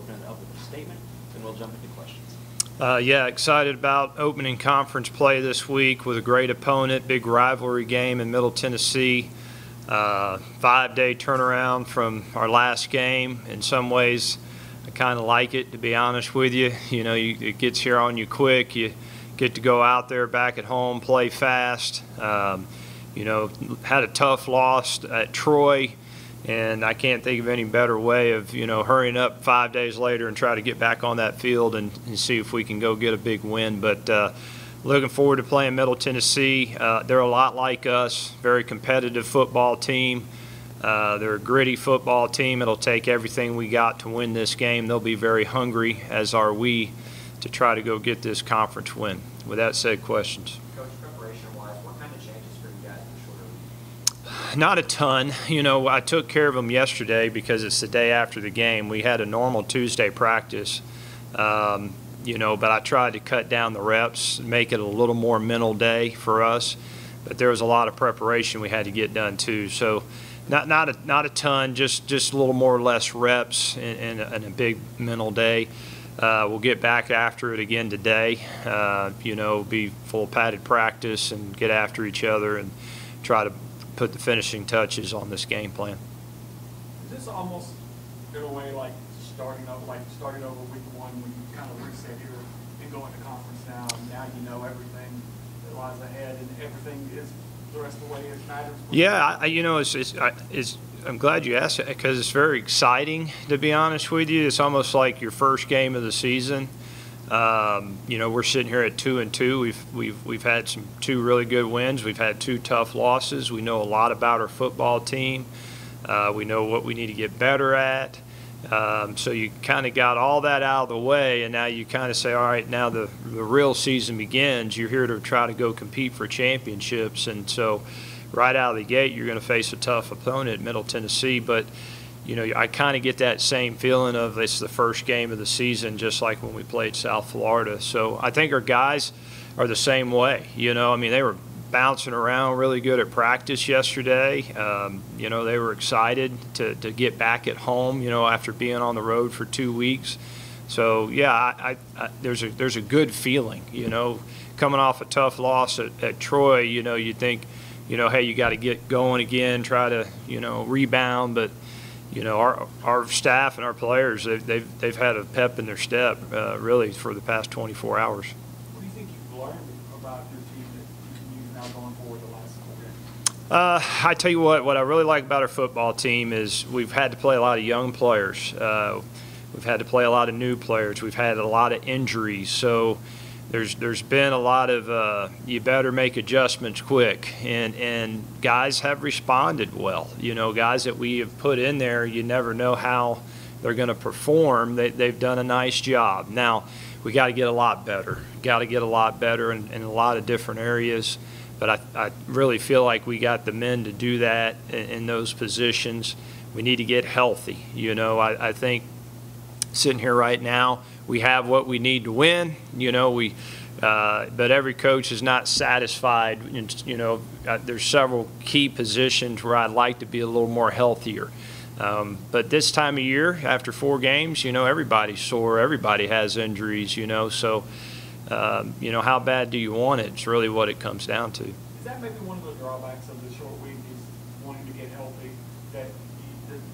open it up with a statement, and we'll jump into questions. Yeah, excited about opening conference play this week with a great opponent, big rivalry game in Middle Tennessee. 5-day turnaround from our last game. In some ways, I kind of like it, to be honest with you. You know, it gets here on you quick. You get to go out there back at home, play fast. You know, had a tough loss at Troy, and I can't think of any better way of, you know, hurrying up 5 days later and try to get back on that field and see if we can go get a big win. But looking forward to playing Middle Tennessee. They're a lot like us, very competitive football team. They're a gritty football team. It'll take everything we got to win this game. They'll be very hungry, as are we, to try to go get this conference win. With that said, questions? Coach, preparation-wise, what kind of changes for you guys in a shorter week? Not a ton. You know, I took care of them yesterday because it's the day after the game. We had a normal Tuesday practice, you know, but I tried to cut down the reps, make it a little more mental day for us. But there was a lot of preparation we had to get done too. So not a ton, just a little more or less reps and a big mental day. We'll get back after it again today. You know, be full padded practice and get after each other and try to put the finishing touches on this game plan. Is this almost in a way like starting over week one when you kind of reset here and go into conference now, and now you know everything that lies ahead and everything is the rest of the way it matters? Yeah, you know, I'm glad you asked it because it's very exciting, to be honest with you. It's almost like your first game of the season. You know, we're sitting here at 2-2. We've had two really good wins. We've had 2 tough losses. We know a lot about our football team. We know what we need to get better at. So you kind of got all that out of the way, and now you kind of say, all right, now the real season begins. You're here to try to go compete for championships, and so right out of the gate, you're going to face a tough opponent, Middle Tennessee. But, you know, I kind of get that same feeling of it's the first game of the season, just like when we played South Florida. So I think our guys are the same way. You know, I mean, they were bouncing around really good at practice yesterday. You know, they were excited to get back at home, you know, after being on the road for 2 weeks. So, yeah, there's a good feeling, you know. Coming off a tough loss at Troy, you know, you think, you know, hey, you got to get going again, try to, you know, rebound. But, you know, our staff and our players, they've had a pep in their step, really, for the past 24 hours. What do you think you've learned about your team that you can use now going forward the last 4 games? I tell you what I really like about our football team is we've had to play a lot of young players. We've had to play a lot of new players. We've had a lot of injuries. So there's been a lot of you better make adjustments quick, and guys have responded well. You know, guys that we have put in there, you never know how they're going to perform. They've done a nice job. Now we got to get a lot better. Got to get a lot better in a lot of different areas. But I really feel like we got the men to do that in those positions. We need to get healthy. You know, I think sitting here right now, we have what we need to win. You know, but every coach is not satisfied. You know, there's several key positions where I'd like to be a little more healthier. But this time of year, after 4 games, you know, everybody's sore. Everybody has injuries, you know. So, you know, how bad do you want it? It's really what it comes down to. Is that maybe one of the drawbacks of the short week is wanting to get healthy, that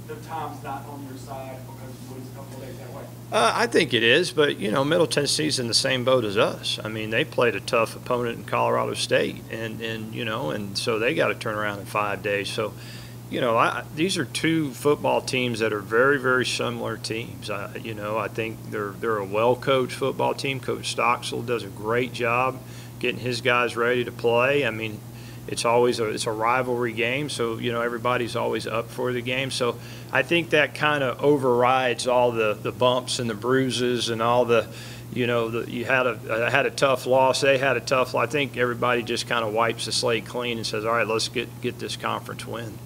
the time's not on your side because you lose a couple of days that way? I think it is, but, you know, Middle Tennessee's in the same boat as us. I mean, they played a tough opponent in Colorado State, and you know, and so they got to turn around in 5 days. So, you know, these are 2 football teams that are very, very similar teams. You know, I think they're a well-coached football team. Coach Stocksel does a great job getting his guys ready to play. I mean, it's a rivalry game, so, you know, everybody's always up for the game. So I think that kind of overrides all the bumps and the bruises and all the, you know, you had a tough loss. They had a tough loss. I think everybody just kind of wipes the slate clean and says, all right, let's get this conference win.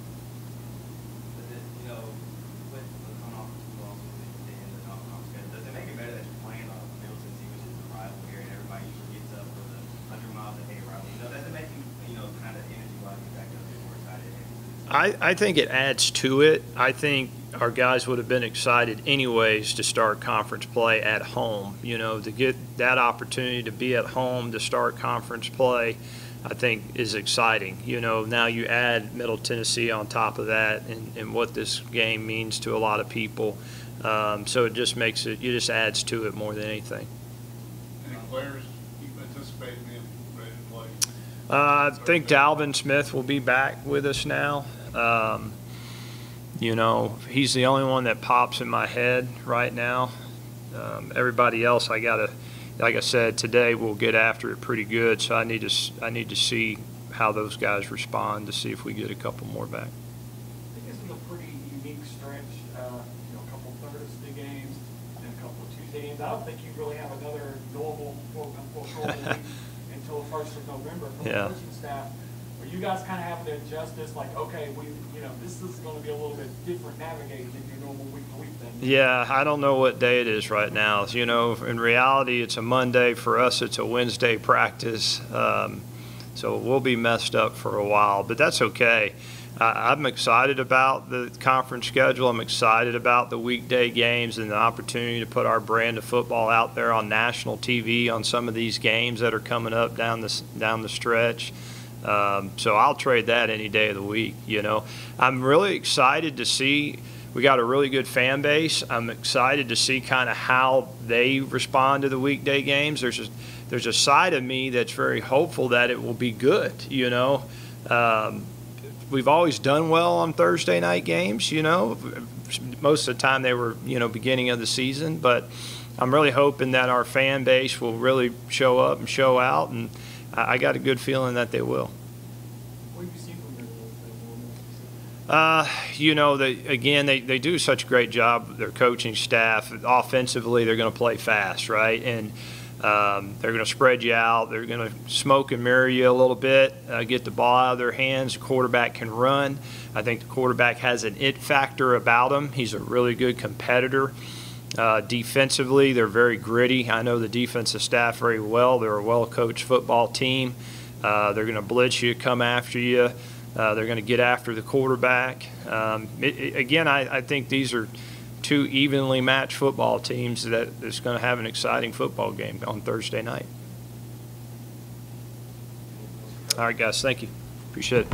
I think it adds to it. I think, our guys would have been excited anyways to start conference play at home. You know, to get that opportunity to be at home to start conference play, I think is exciting. You know, now you add Middle Tennessee on top of that and what this game means to a lot of people. So it just makes it, just adds to it more than anything. Any players you anticipate being ready to play? I think Dalvin Smith will be back with us now. You know, he's the only one that pops in my head right now. Everybody else, like I said, today we'll get after it pretty good. So I need to see how those guys respond to see if we get a couple more back. I think this is a pretty unique stretch. You know, a couple Thursday games and a couple of Tuesday games. I don't think you really have another normal, quote unquote, normal week until the 1st of November from the coaching staff. Are you guys kind of having to adjust this, like, okay, this is going to be a little bit different navigating than your normal week-to-week thing? Yeah, I don't know what day it is right now. You know, in reality, it's a Monday. For us, it's a Wednesday practice. So we'll be messed up for a while, but that's okay. I'm excited about the conference schedule. I'm excited about the weekday games and the opportunity to put our brand of football out there on national TV on some of these games that are coming up down the stretch. So I'll trade that any day of the week. You know, I'm really excited to see. We got a really good fan base. I'm excited to see kind of how they respond to the weekday games. There's a side of me that's very hopeful that it will be good. You know, we've always done well on Thursday night games. You know, most of the time they were, you know, beginning of the season. But I'm really hoping that our fan base will really show up and show out, and I got a good feeling that they will. What have you seen from them? You know, they do such a great job, their coaching staff. Offensively, they're going to play fast, right? And they're going to spread you out. They're going to smoke and mirror you a little bit, get the ball out of their hands. The quarterback can run. I think the quarterback has an it factor about him. He's a really good competitor. Defensively, they're very gritty. I know the defensive staff very well. They're a well-coached football team. They're going to blitz you, come after you. They're going to get after the quarterback. Again, I think these are two evenly matched football teams that's going to have an exciting football game on Thursday night. All right, guys, thank you. Appreciate it.